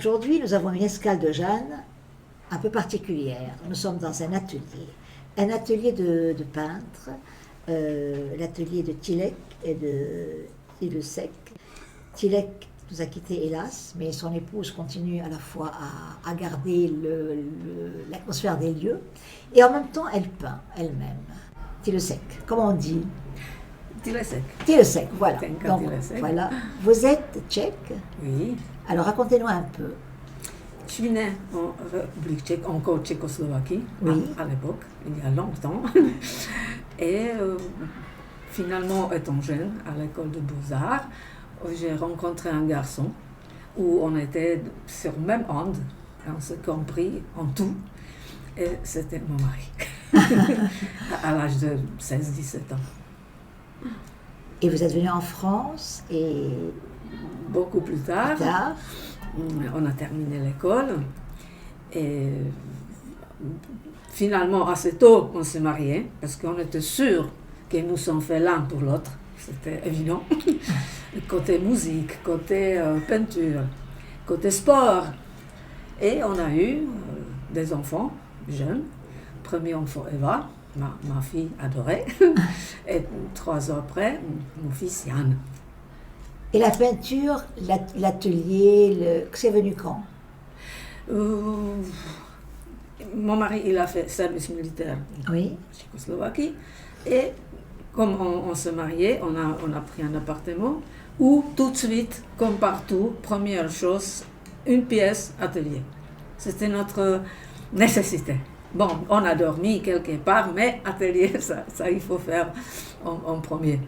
aujourd'hui, nous avons une escale de Jeanne un peu particulière. Nous sommes dans un atelier de peintres, l'atelier de Tilek et de Sec. Tilek nous a quittés hélas, mais son épouse continue à la fois à garder l'atmosphère des lieux, et en même temps elle peint elle-même. Tilesek, comment on dit? Tilesek. Tilesek, voilà. Donc, Tilesek. voilà. Vous êtes tchèque? Oui. Alors racontez-nous un peu. Je suis née en République tchèque, encore Tchécoslovaquie, Oui. à l'époque, il y a longtemps. Et finalement, étant jeune, à l'école de Beaux-Arts, j'ai rencontré un garçon où on était sur le même onde, on s'est compris en tout, et c'était mon mari, à l'âge de 16-17 ans. Et vous êtes venu en France et Beaucoup plus tard, on a terminé l'école et finalement assez tôt on s'est mariés parce qu'on était sûrs que nous sommes faits l'un pour l'autre, c'était évident. Côté musique, côté peinture, côté sport. Et on a eu des enfants jeunes. Premier enfant Eva, ma fille adorée. Et 3 ans après, mon fils Yann. Et la peinture, l'atelier, c'est venu quand? Mon mari, il a fait service militaire Oui. en Tchécoslovaquie. Et comme on s'est mariés, on a pris un appartement où tout de suite, comme partout, première chose, une pièce atelier. C'était notre nécessité. Bon, on a dormi quelque part, mais atelier, ça il faut faire en premier.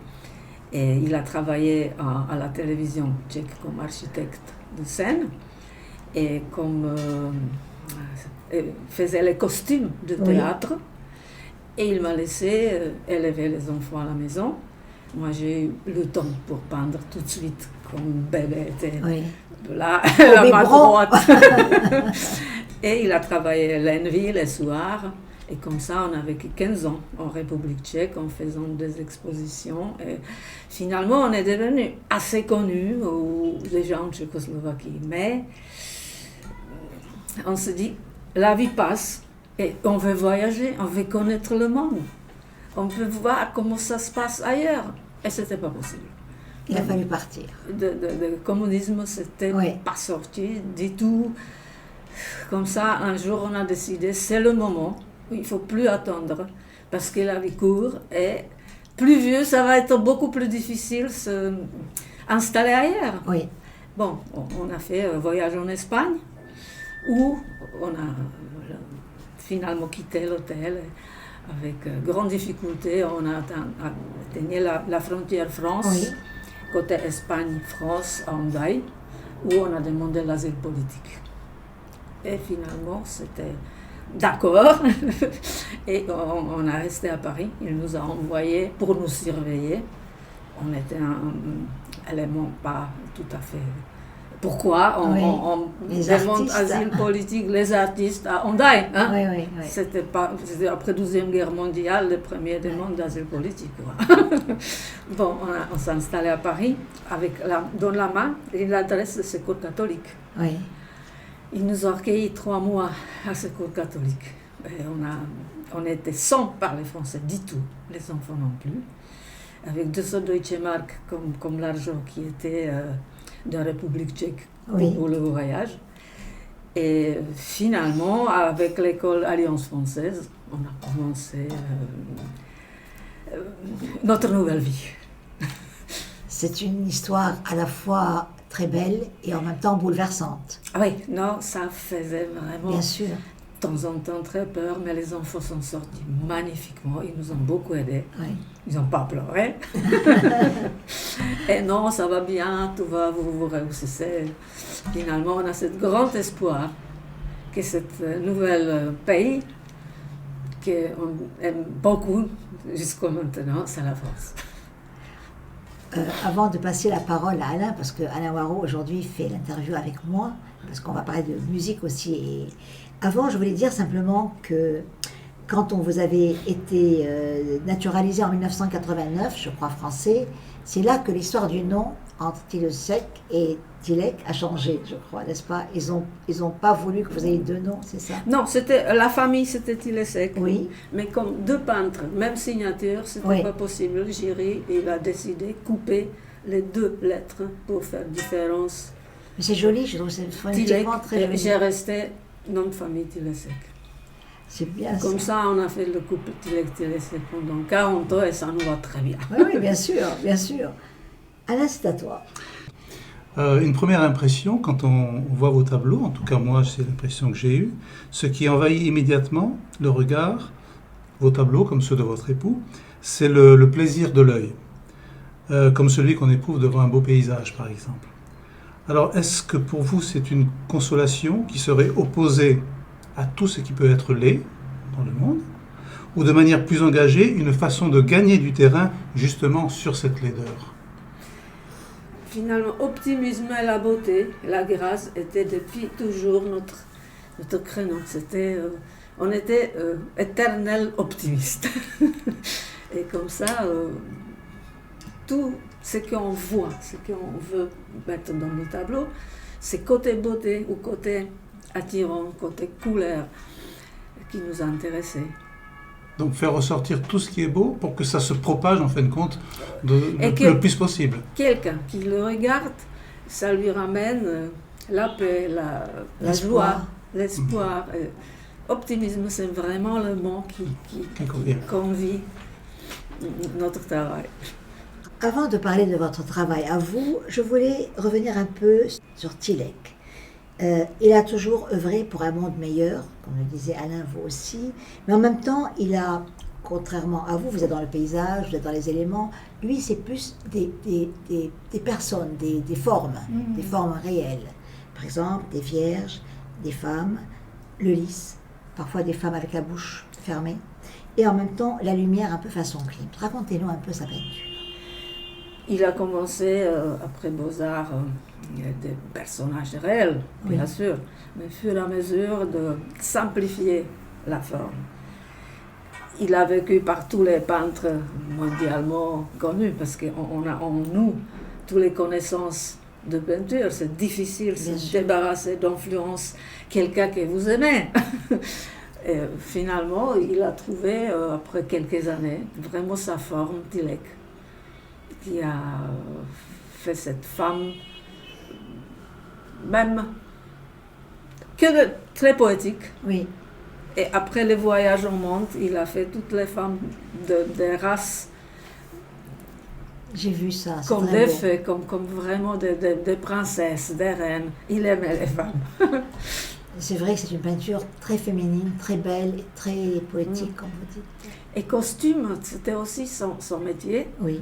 Et il a travaillé à la télévision tchèque comme architecte de scène et comme faisait les costumes de théâtre. Et il m'a laissé élever les enfants à la maison. Moi, j'ai eu le temps pour peindre tout de suite, comme bébé était la main droite. Et il a travaillé la nuit, les soirs. Et comme ça, on a vécu 15 ans en République tchèque en faisant des expositions. Et finalement, on est devenu assez connus, déjà en Tchécoslovaquie. Mais on se dit, la vie passe. Et on veut voyager, on veut connaître le monde. On veut voir comment ça se passe ailleurs. Et ce n'était pas possible. Il a fallu partir. Le communisme, c'était pas sorti du tout. Comme ça, un jour, on a décidé, c'est le moment où il ne faut plus attendre. Parce que la vie court et plus vieux, ça va être beaucoup plus difficile de s'installer ailleurs. Oui. Bon, on a fait un voyage en Espagne où on a finalement quitté l'hôtel avec grande difficulté. On a atteint la frontière France, côté Espagne-France, à Hendaye, où on a demandé l'asile politique. Et finalement, c'était d'accord. Et on a resté à Paris. Il nous a envoyés pour nous surveiller. On était un élément pas tout à fait... Pourquoi on demande asile politique, les artistes à Hendaye, hein? C'était après la Deuxième Guerre mondiale, les premières demandes d'asile politique. Bon, on s'est installé à Paris avec dans la main l'adresse de Secours catholique. Oui. Ils nous ont accueillis 3 mois à Secours catholique. Et on était sans parler français du tout, les enfants non plus, avec 200 Deutsche Mark comme l'argent qui était de la République tchèque pour le voyage. Et finalement, avec l'école Alliance française, on a commencé notre nouvelle vie. C'est une histoire à la fois très belle et en même temps bouleversante. Oui, non, ça faisait vraiment... Bien sûr. De temps en temps très peur, mais les enfants sont sortis magnifiquement. Ils nous ont beaucoup aidés. Ils n'ont pas pleuré. Et non, ça va bien, tout va, vous réussissez. Finalement, on a ce grand espoir que cette nouvel pays, qu'on aime beaucoup jusqu'à maintenant, c'est la France. Avant de passer la parole à Alain, parce que Alain Waro aujourd'hui fait l'interview avec moi, parce qu'on va parler de musique aussi. Et avant, je voulais dire simplement que quand vous avez été naturalisé en 1989, je crois français, c'est là que l'histoire du nom entre Tilesek et Tilek a changé, je crois, n'est-ce pas? Ils ont pas voulu que vous ayez deux noms, c'est ça? Non, c'était la famille, c'était Tilesek. Oui. Mais comme deux peintres, même signature, c'était pas possible. Géry, il a décidé de couper les deux lettres pour faire différence. Mais c'est joli, je trouve que c'est phonétiquement très joli. J'ai resté nom de famille Tilesek. C'est bien comme ça, on a fait le couple Tilek-Tilesek pendant 40 ans et ça nous va très bien. Oui, bien sûr, bien sûr. Alain, c'est à toi. Une première impression, quand on voit vos tableaux, en tout cas moi c'est l'impression que j'ai eue, ce qui envahit immédiatement le regard, vos tableaux comme ceux de votre époux, c'est le plaisir de l'œil, comme celui qu'on éprouve devant un beau paysage par exemple. Alors est-ce que pour vous c'est une consolation qui serait opposée à tout ce qui peut être laid dans le monde, ou de manière plus engagée, une façon de gagner du terrain justement sur cette laideur? Finalement, optimisme et la beauté, la grâce étaient depuis toujours notre créneau. On était éternels optimistes. Et comme ça, tout ce qu'on voit, ce qu'on veut mettre dans le tableau, c'est côté beauté ou côté attirant, côté couleur qui nous a intéressés. Donc faire ressortir tout ce qui est beau pour que ça se propage en fin de compte le plus possible. Quelqu'un qui le regarde, ça lui ramène la paix, la joie, l'espoir. Optimisme, c'est vraiment le mot qui convie notre travail. Avant de parler de votre travail à vous, je voulais revenir un peu sur Tilek. Il a toujours œuvré pour un monde meilleur, comme le disait Alain, vous aussi, mais en même temps, il a, contrairement à vous, vous êtes dans le paysage, vous êtes dans les éléments, lui, c'est plus des personnes, des formes réelles. Par exemple, des vierges, des femmes, le lys, parfois des femmes avec la bouche fermée, et en même temps, la lumière un peu façon Klimt. Racontez-nous un peu sa peinture. Il a commencé, après Beaux-Arts, des personnages réels, bien sûr, mais au fur et à mesure de simplifier la forme. Il a vécu par tous les peintres mondialement connus, parce qu'on a en nous toutes les connaissances de peinture. C'est difficile de se débarrasser d'influence quelqu'un que vous aimez. Et finalement, il a trouvé, après quelques années, vraiment sa forme, Tilek, qui a fait cette femme même très poétique. Oui. Et après le voyage au monde, il a fait toutes les femmes des races. J'ai vu ça. Comme des fées, comme vraiment des princesses, des reines. Il aimait les femmes. C'est vrai que c'est une peinture très féminine, très belle et très poétique, comme vous dites. Et costume, c'était aussi son métier. Oui.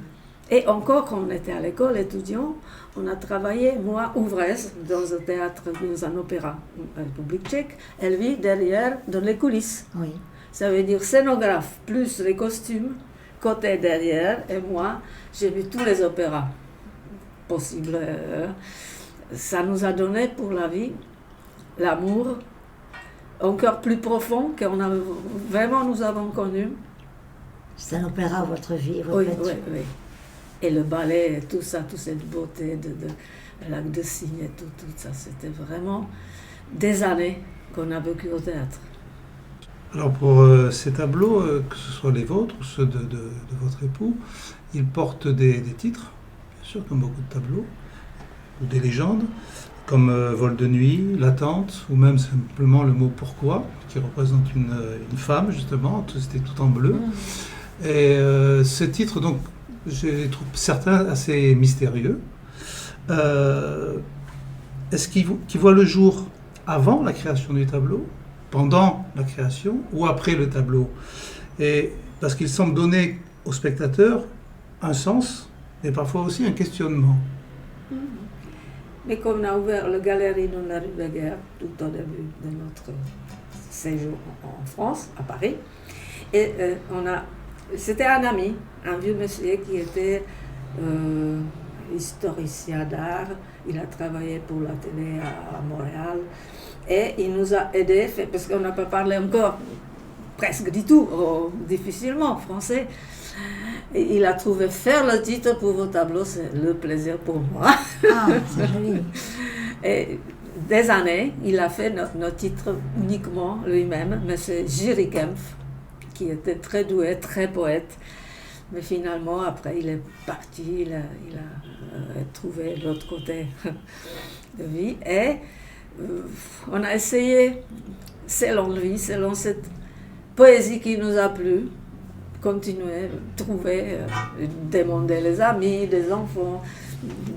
Et encore, quand on était à l'école, étudiant, on a travaillé, moi, ouvreuse, dans un théâtre, dans un opéra en République tchèque. Elle vit derrière, dans les coulisses. Oui. Ça veut dire scénographe, plus les costumes, côté derrière. Et moi, j'ai vu tous les opéras possibles. Ça nous a donné pour la vie l'amour encore plus profond qu'on a vraiment nous avons connu. C'est un opéra, votre vie, votre oui, peinture. Oui, oui. Et le ballet, tout ça, toute cette beauté de l'acte de cygne et tout ça, c'était vraiment des années qu'on a vécu au théâtre. Alors pour ces tableaux, que ce soit les vôtres ou ceux de votre époux, ils portent des titres, bien sûr, comme beaucoup de tableaux, ou des légendes, comme Vol de nuit, L'attente, ou même simplement le mot Pourquoi, qui représente une femme, justement, c'était tout en bleu. Et ces titres, donc, je les trouve certains assez mystérieux. Est-ce qu'ils voient le jour avant la création du tableau, pendant la création ou après le tableau? Et parce qu'ils semblent donner au spectateur un sens, mais parfois aussi un questionnement. Mais comme on a ouvert la galerie dans la rue de Guerre tout au début de notre séjour en France, à Paris, et c'était un ami, un vieux monsieur qui était historien d'art. Il a travaillé pour la télé à Montréal et il nous a aidés, parce qu'on n'a pas parlé encore presque du tout, difficilement français. Et il a trouvé faire le titre pour vos tableaux, c'est le plaisir pour moi. Ah, c'est joli. Et des années, il a fait nos titres uniquement lui-même, mais c'est Jiří Kempf, qui était très doué, très poète. Mais finalement, après, il est parti, il a trouvé l'autre côté de vie. Et on a essayé, selon lui, selon cette poésie qui nous a plu, continuer, trouver, demander les amis, des enfants,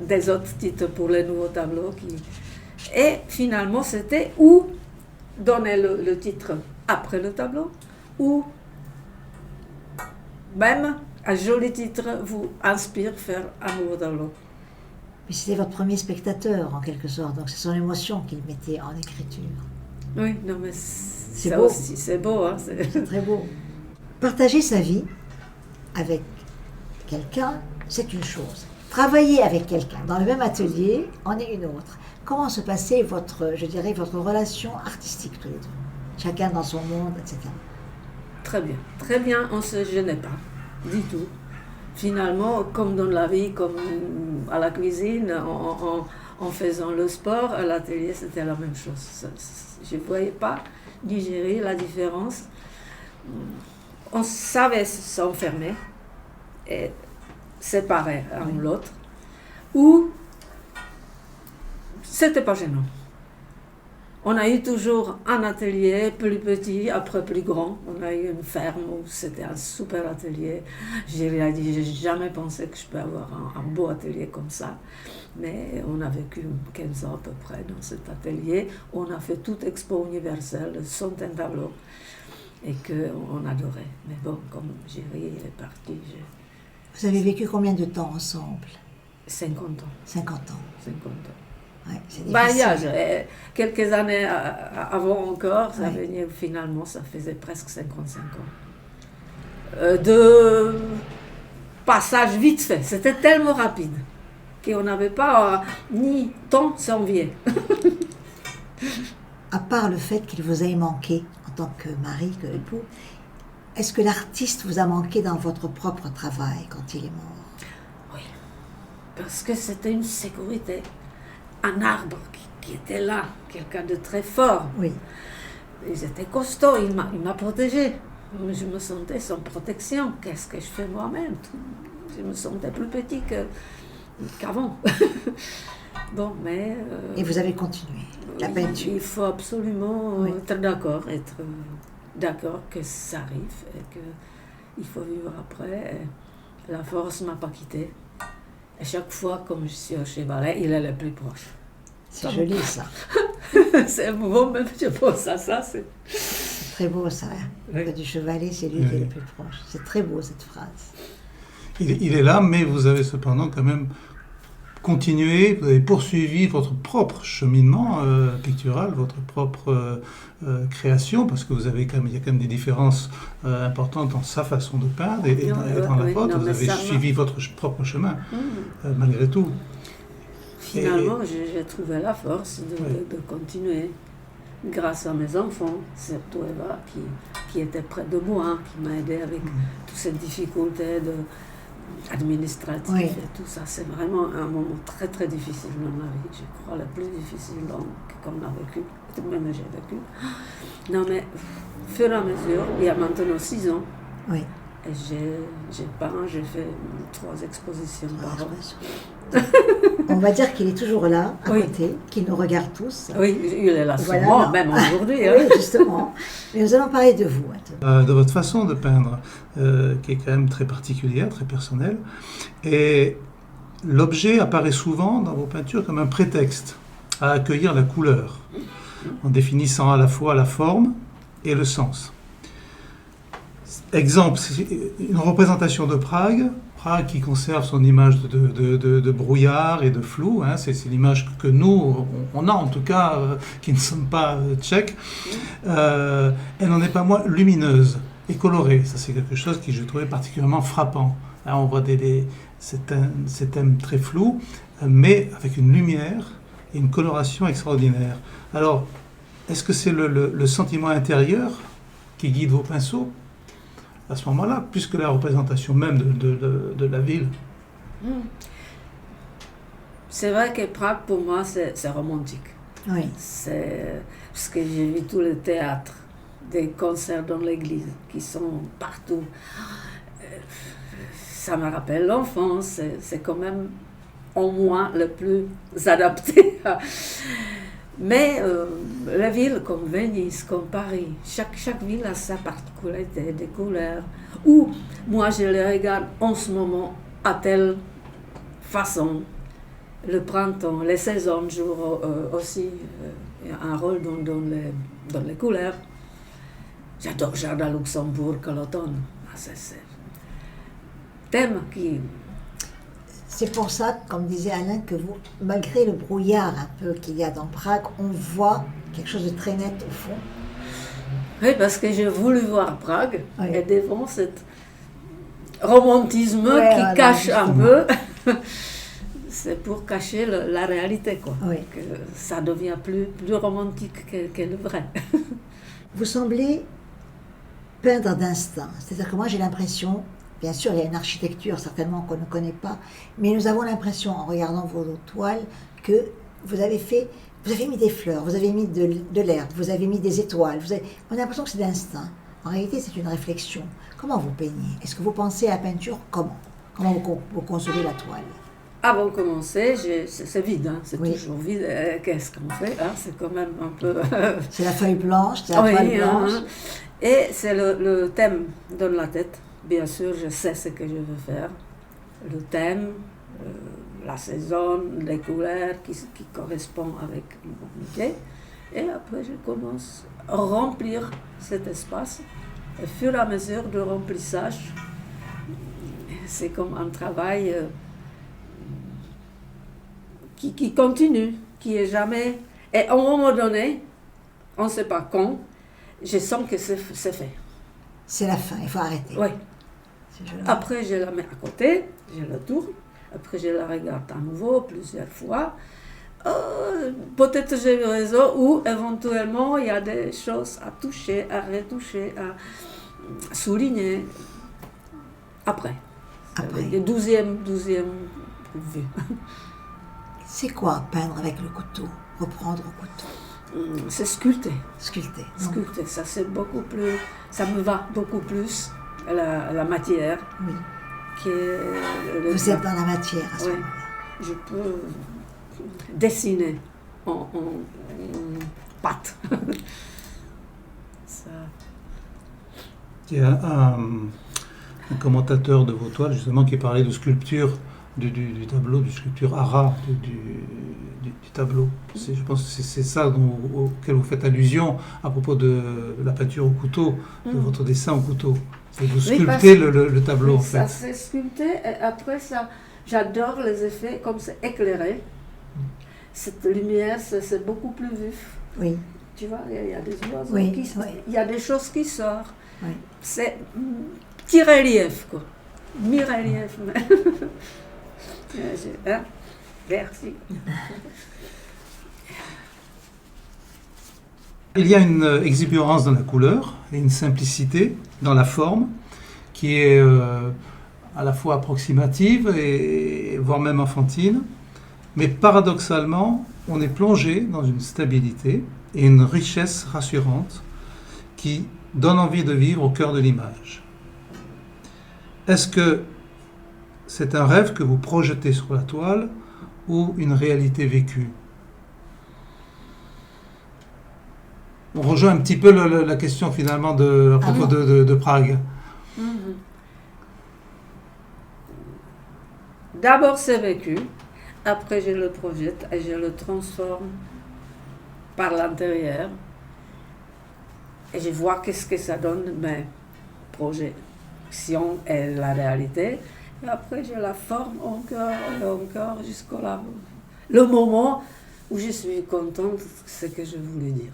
des autres titres pour les nouveaux tableaux. Et finalement, c'était ou donner le titre après le tableau, ou même un joli titre vous inspire faire un nouveau tableau. Mais c'était votre premier spectateur, en quelque sorte, donc c'est son émotion qu'il mettait en écriture. Oui, non mais ça beau. aussi, c'est beau. Hein, c'est très beau. Partager sa vie avec quelqu'un, c'est une chose. Travailler avec quelqu'un dans le même atelier en est une autre. Comment se passait votre relation artistique tous les deux? Chacun dans son monde, etc. Très bien, on ne se gênait pas, du tout. Finalement, comme dans la vie, comme à la cuisine, en faisant le sport, à l'atelier, c'était la même chose. Je ne voyais pas digérer la différence. On savait s'enfermer et séparer l'un ou l'autre, ou c'était pas gênant. On a eu toujours un atelier plus petit, après plus grand. On a eu une ferme où c'était un super atelier. J'ai dit, j'ai jamais pensé que je peux avoir un beau atelier comme ça. Mais on a vécu 15 ans à peu près dans cet atelier. On a fait toute expo universelle, centaines de tableaux, et qu'on adorait. Mais bon, comme Jiří est parti, Vous avez vécu combien de temps ensemble? 50 ans. 50 ans. 50 ans. Ouais, c'est difficile. Quelques années avant encore, ça venait finalement, ça faisait presque 55 ans. De passage vite fait, c'était tellement rapide qu'on n'avait pas ni temps s'envier. À part le fait qu'il vous ait manqué en tant que mari, que époux, est-ce que l'artiste vous a manqué dans votre propre travail quand il est mort? Oui, parce que c'était une sécurité. Un arbre qui était là, quelqu'un de très fort. Oui. Ils étaient costauds, il m'a protégée. Je me sentais sans protection. Qu'est-ce que je fais moi-même? Je me sentais plus petit qu'avant. Bon, mais... Et vous avez continué la peinture? Il faut absolument être d'accord que ça arrive et qu'il faut vivre après. Et la force ne m'a pas quittée. Et chaque fois, comme je suis au chevalet, il est le plus proche. C'est joli, ça. C'est beau, même je pense à ça. C'est très beau, ça. Près du chevalet, c'est lui qui est le plus proche. C'est très beau, cette phrase. Il est là, mais vous avez cependant quand même continué, vous avez poursuivi votre propre cheminement pictural, votre propre création, parce que il y a quand même des différences importantes dans sa façon de peindre et dans la vôtre. Vous avez suivi votre propre chemin, malgré tout. Finalement, j'ai trouvé la force de continuer, grâce à mes enfants, surtout Eva, qui était près de moi, qui m'a aidé avec toutes ces difficultés administratives et tout ça. C'est vraiment un moment très très difficile dans ma vie, je crois le plus difficile qu'on a vécu, même j'ai vécu. Non mais, au fur et à mesure, il y a maintenant 6 ans, et j'ai peint, j'ai fait 3 expositions par an. On va dire qu'il est toujours là, à côté, qu'il nous regarde tous. Oui, il est là souvent, même aujourd'hui. Hein. Oui, justement. Mais nous allons parler de vous. De votre façon de peindre, qui est quand même très particulière, très personnelle. Et l'objet apparaît souvent dans vos peintures comme un prétexte à accueillir la couleur, en définissant à la fois la forme et le sens. Exemple, une représentation de Prague qui conserve son image de brouillard et de flou. Hein, c'est l'image que nous, on a en tout cas, qui ne sommes pas tchèques. Elle n'en est pas moins lumineuse et colorée. Ça, c'est quelque chose que je trouvais particulièrement frappant. Là, on voit ces thèmes très flous, mais avec une lumière et une coloration extraordinaire. Alors, est-ce que c'est le sentiment intérieur qui guide vos pinceaux à ce moment-là, plus que la représentation même de la ville. C'est vrai que Prague, pour moi, c'est romantique. Oui. C'est parce que j'ai vu tous les théâtres, des concerts dans l'église qui sont partout. Ça me rappelle l'enfance, c'est quand même au moins le plus adapté. Mais la ville comme Venise, comme Paris, chaque ville a sa particularité, des couleurs. Ou moi je les regarde en ce moment à telle façon. Le printemps, les saisons jouent aussi un rôle dans les couleurs. J'adore Jardin Luxembourg que l'automne. C'est thème qui... C'est pour ça, comme disait Alain, que vous, malgré le brouillard un peu qu'il y a dans Prague, on voit quelque chose de très net au fond. Oui, parce que j'ai voulu voir Prague, Oui. et devant ce romantisme Ouais, qui voilà, cache un justement. peu, c'est pour cacher la réalité, quoi. Oui. Que ça devient plus romantique que le vrai. Vous semblez peindre d'instinct. C'est-à-dire que moi j'ai l'impression, bien sûr il y a une architecture certainement qu'on ne connaît pas, mais nous avons l'impression en regardant vos toiles que vous avez mis des fleurs, vous avez mis de l'herbe, vous avez mis des étoiles. On a l'impression que c'est d'instinct. En réalité c'est une réflexion. Comment vous peignez? Est-ce que vous pensez à la peinture? Comment vous concevez la toile? Avant de commencer, c'est vide, hein, c'est Oui. toujours vide. Qu'est-ce qu'on fait, hein, c'est quand même un peu... C'est la feuille blanche, c'est la toile blanche. hein. Et c'est le thème dans la tête. Bien sûr, je sais ce que je veux faire. Le thème, la saison, les couleurs qui correspondent avec mon métier. Et après, je commence à remplir cet espace. Au fur et à mesure de remplissage, c'est comme un travail qui continue, qui est jamais... Et à un moment donné, on ne sait pas quand, je sens que c'est fait. C'est la fin, il faut arrêter. Oui. C'est joli. Après, je la mets à côté, je la tourne, après je la regarde à nouveau plusieurs fois. Peut-être j'ai eu raison, ou éventuellement il y a des choses à toucher, à retoucher, à souligner. Après. Après. Le 12e vue. C'est quoi peindre avec le couteau? Reprendre au couteau? C'est sculpter. Sculpter. non? Sculpter, ça c'est beaucoup plus, ça me va beaucoup plus la matière Oui. que Vous êtes dans la matière à ce Oui. moment-là. Je peux dessiner en pâte. Ça. Il y a un commentateur de vos toiles justement qui parlait de sculpture du tableau, de sculpture ara du tableau. Je pense que c'est ça auquel vous faites allusion à propos de la peinture au couteau, de votre dessin au couteau. C'est vous Oui, parce sculptez le tableau en Ça fait. c'est sculpté et après ça, j'adore les effets comme c'est éclairé. Cette lumière, c'est beaucoup plus vif. Oui. Tu vois, il y a des oiseaux Oui, qui oui. il y a des choses qui sortent. Oui. C'est petit relief, quoi. Mi-relief. Hein? Merci. Il y a une exubérance dans la couleur et une simplicité dans la forme qui est à la fois approximative et voire même enfantine. Mais paradoxalement, on est plongé dans une stabilité et une richesse rassurante qui donne envie de vivre au cœur de l'image. Est-ce que c'est un rêve que vous projetez sur la toile ou une réalité vécue? On rejoint un petit peu la question finalement à propos de Prague. Mhm. D'abord, c'est vécu. Après, je le projette et je le transforme par l'intérieur. Et je vois qu'est-ce que ça donne mes projections et la réalité. Et après, je la forme encore et encore jusqu'au le moment où je suis contente de ce que je voulais dire.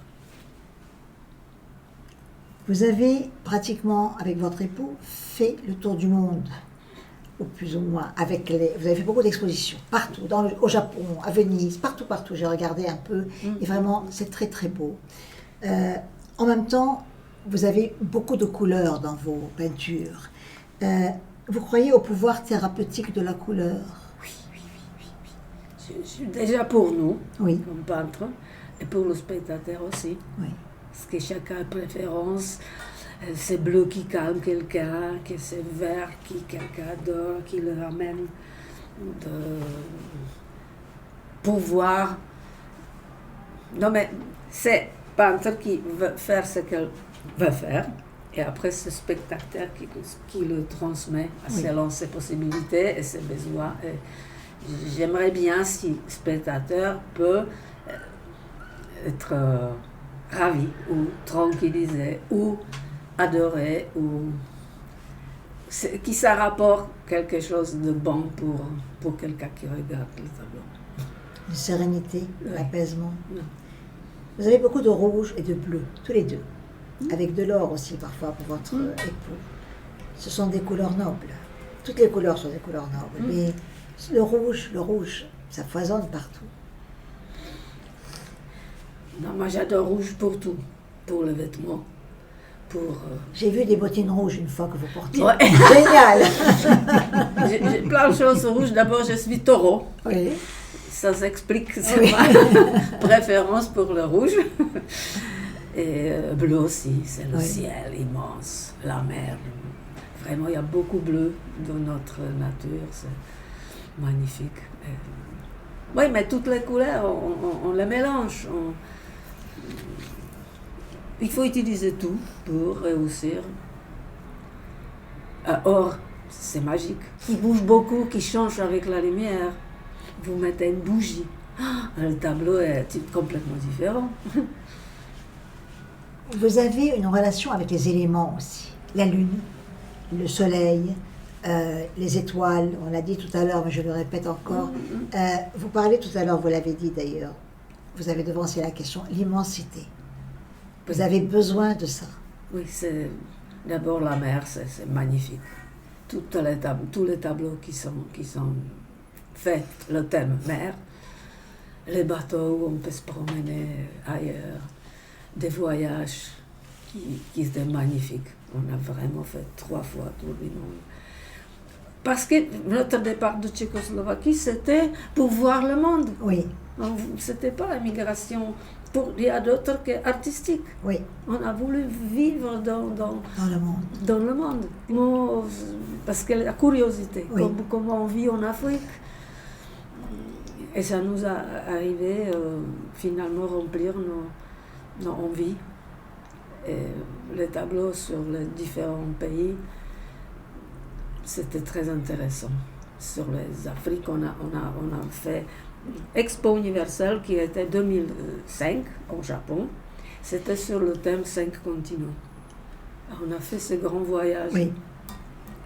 Vous avez pratiquement, avec votre époux, fait le tour du monde, ou plus ou moins. Vous avez fait beaucoup d'expositions, partout, au Japon, à Venise, partout. J'ai regardé un peu, et vraiment, c'est très très beau. En même temps, vous avez beaucoup de couleurs dans vos peintures. Vous croyez au pouvoir thérapeutique de la couleur? Déjà pour nous, Oui, comme peintres, et pour le spectateur aussi. oui, Parce que chacun a préférence. C'est bleu qui calme quelqu'un, que c'est vert qui quelqu'un adore, qui le ramène de pouvoir. Non mais c'est peintre qui veut faire ce qu'elle veut faire. Et après, c'est le spectateur qui le transmet selon ses possibilités et ses besoins. Et j'aimerais bien si le spectateur peut être ravi ou tranquillisé ou adoré ou qui ça rapporte quelque chose de bon pour quelqu'un qui regarde le tableau. une sérénité, Oui. l'apaisement. Oui. Vous avez beaucoup de rouge et de bleu, tous les deux, avec de l'or aussi parfois pour votre époux. Ce sont des couleurs nobles. Toutes les couleurs sont des couleurs nobles, mais le rouge, ça foisonne partout. Non, moi j'adore rouge pour tout, pour les vêtements, pour... J'ai vu des bottines rouges une fois que vous portiez. Ouais. Génial. J'ai plein de choses rouges. D'abord, je suis taureau. Oui. Ça s'explique, c'est Oui. ma préférence pour le rouge. Et bleu aussi, c'est le Oui. ciel immense, la mer. Vraiment, il y a beaucoup de bleu dans notre nature, c'est magnifique. Oui, mais toutes les couleurs, on les mélange. Il faut utiliser tout pour réussir. Or, c'est magique. Qui bouge beaucoup, qui change avec la lumière. Vous mettez une bougie. Le tableau est complètement différent. Vous avez une relation avec les éléments aussi. La lune, le soleil, les étoiles, on l'a dit tout à l'heure, mais je le répète encore. Vous parlez tout à l'heure, vous l'avez dit d'ailleurs, vous avez devancé la question, l'immensité. Vous avez besoin de ça. Oui, c'est d'abord la mer, c'est magnifique. Tous les tableaux qui sont faits, le thème mer, les bateaux où on peut se promener ailleurs, des voyages qui étaient magnifiques. On a vraiment fait 3 fois tout le monde. Parce que notre départ de Tchécoslovaquie, c'était pour voir le monde. Oui, C'était pas la migration pour rien d'autre qu'artistique. oui, On a voulu vivre dans dans le monde. dans le monde. Parce que la curiosité, Oui. comme on vit en Afrique. Et ça nous a arrivé finalement remplir nos envies. Et les tableaux sur les différents pays, c'était très intéressant. Sur les Afriques, on a fait Expo universelle qui était 2005 au Japon. C'était sur le thème 5 continents. On a fait ce grand voyage. Oui,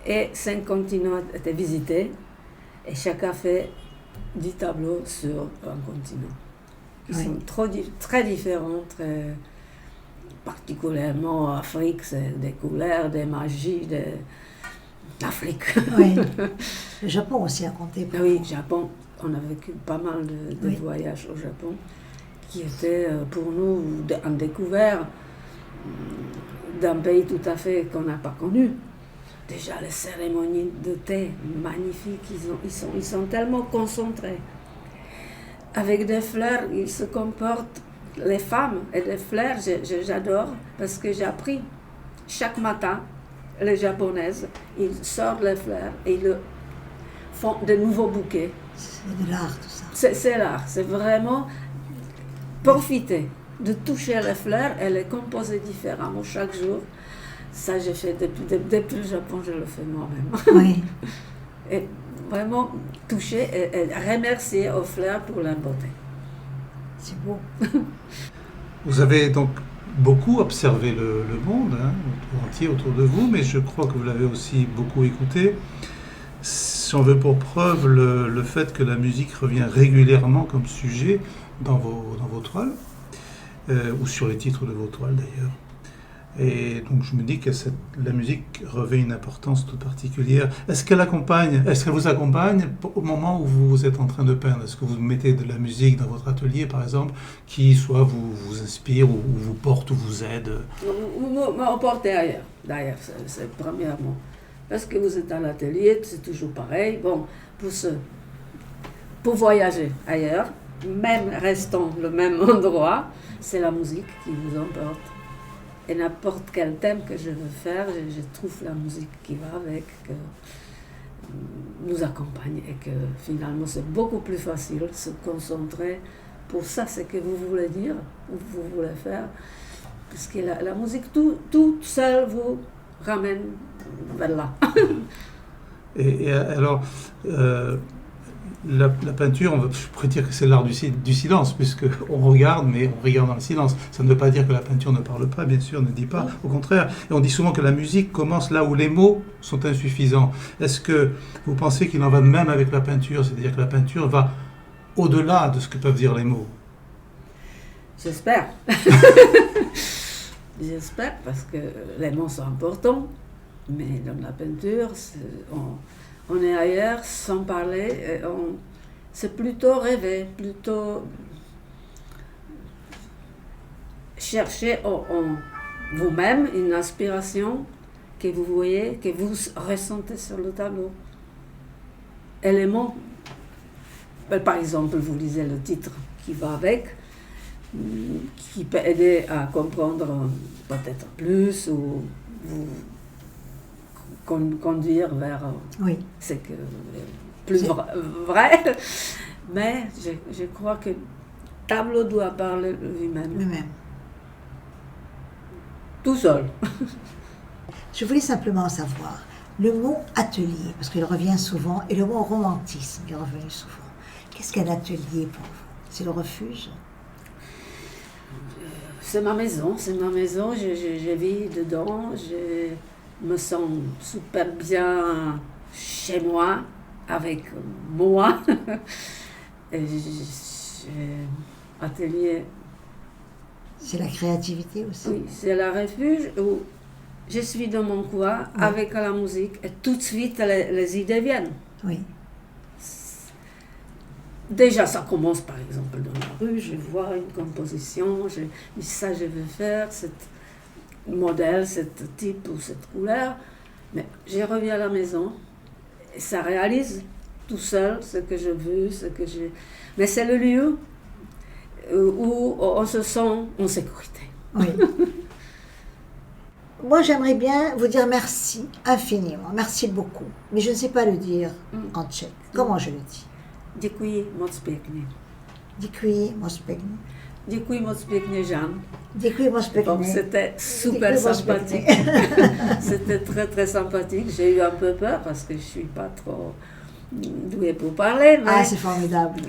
Et 5 continents étaient visités. Et chacun fait 10 tableaux sur un continent. Qui Oui. sont très différents, très particulièrement Afrique, c'est des couleurs, des magies, d'Afrique. oui. Le Japon aussi a compté pour Oui, vous. Japon, on a vécu pas mal de Oui. voyages au Japon qui étaient pour nous un découvert d'un pays tout à fait qu'on n'a pas connu. Déjà les cérémonies de thé, magnifiques, ils sont tellement concentrés. Avec des fleurs, ils se comportent, les femmes et les fleurs, j'adore parce que j'ai appris chaque matin, les japonaises, ils sortent les fleurs et ils font de nouveaux bouquets. C'est de l'art tout ça. C'est l'art, c'est vraiment profiter de toucher les fleurs et les composer différemment chaque jour. Ça, j'ai fait depuis le Japon, je le fais moi-même. Oui, Et vraiment toucher et remercier aux fleurs pour leur beauté. c'est beau. Vous avez donc beaucoup observé le monde, hein, entier autour de vous, mais je crois que vous l'avez aussi beaucoup écouté. Si on veut pour preuve le fait que la musique revient régulièrement comme sujet dans vos toiles, ou sur les titres de vos toiles d'ailleurs. Et donc je me dis que la musique revêt une importance toute particulière. Est-ce qu'elle vous accompagne au moment où vous êtes en train de peindre? Est-ce que vous mettez de la musique dans votre atelier, par exemple, qui soit vous inspire ou vous porte ou vous aide? On porte ailleurs, d'ailleurs, c'est premièrement. Parce que vous êtes à l'atelier, c'est toujours pareil. Bon, pour voyager ailleurs, même restant le même endroit, c'est la musique qui vous emporte. Et n'importe quel thème que je veux faire, je trouve la musique qui va avec, que nous accompagne et que finalement c'est beaucoup plus facile de se concentrer pour ça, ce que vous voulez dire, ou vous voulez faire. Parce que la musique toute seule vous ramène vers là. Et alors, la peinture, je pourrais dire que c'est l'art du silence, puisqu'on regarde, mais on regarde dans le silence. Ça ne veut pas dire que la peinture ne parle pas, bien sûr, ne dit pas, au contraire. Et on dit souvent que la musique commence là où les mots sont insuffisants. Est-ce que vous pensez qu'il en va de même avec la peinture, c'est-à-dire que la peinture va au-delà de ce que peuvent dire les mots? J'espère. J'espère, parce que les mots sont importants, mais dans la peinture, on est ailleurs sans parler, c'est plutôt rêver, plutôt chercher en vous-même une inspiration que vous voyez, que vous ressentez sur le tableau. Et les mots, par exemple, vous lisez le titre qui va avec, qui peut aider à comprendre peut-être plus ou vous conduire vers ce que plus vrai. Mais je crois que le tableau doit parler lui-même. Lui-même. Tout seul. Je voulais simplement savoir, le mot atelier, parce qu'il revient souvent, et le mot romantisme, il est revenu souvent. Qu'est-ce qu'un atelier pour vous? C'est le refuge? C'est ma maison, je vis dedans, je me sens super bien chez moi, avec moi. Et atelier. C'est la créativité aussi. Oui, c'est le refuge où je suis dans mon coin avec la musique et tout de suite les idées viennent. Oui. Déjà, ça commence par exemple dans la rue, je vois une composition, je dis ça je veux faire, ce modèle, ce type ou cette couleur, mais je reviens à la maison et ça réalise tout seul ce que je veux, Mais c'est le lieu où on se sent en sécurité. Oui. Moi, j'aimerais bien vous dire merci infiniment, merci beaucoup, mais je ne sais pas le dire en tchèque. Comment je le dis? Děkuji moc pěkně. Děkuji moc pěkně. Děkuji moc pěkně, Jeanne. Děkuji moc pěkně. Donc, c'était super sympathique. C'était très très sympathique. J'ai eu un peu peur parce que je ne suis pas trop douée pour parler. Mais ah, c'est formidable.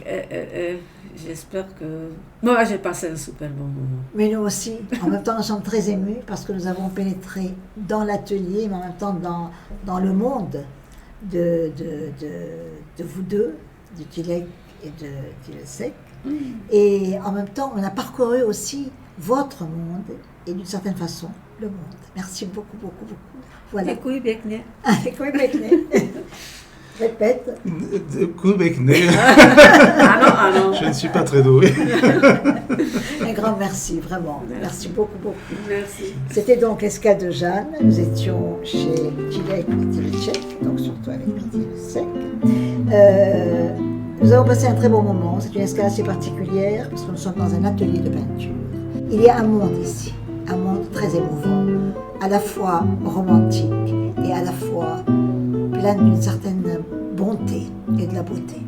J'espère que... Moi, j'ai passé un super bon moment. Mais nous aussi. En même temps, nous sommes très émus parce que nous avons pénétré dans l'atelier, mais en même temps dans le monde de vous deux, de Tilek et de Tilesek. Et en même temps, on a parcouru aussi votre monde et d'une certaine façon, le monde. Merci beaucoup, beaucoup, beaucoup. Voilà. Děkuji pěkně. Děkuji pěkně. Répète. Děkuji pěkně. Ah non. Je ne suis pas très doué. Un grand merci, vraiment. Merci beaucoup, beaucoup. Merci. C'était donc Escale de Jeanne. Nous étions chez Tilek et Tilesek, donc surtout avec Tilesek. Nous avons passé un très bon moment. C'est une escale assez particulière parce que nous sommes dans un atelier de peinture. Il y a un monde ici, un monde très émouvant, à la fois romantique et à la fois plein d'une certaine bonté et de la beauté.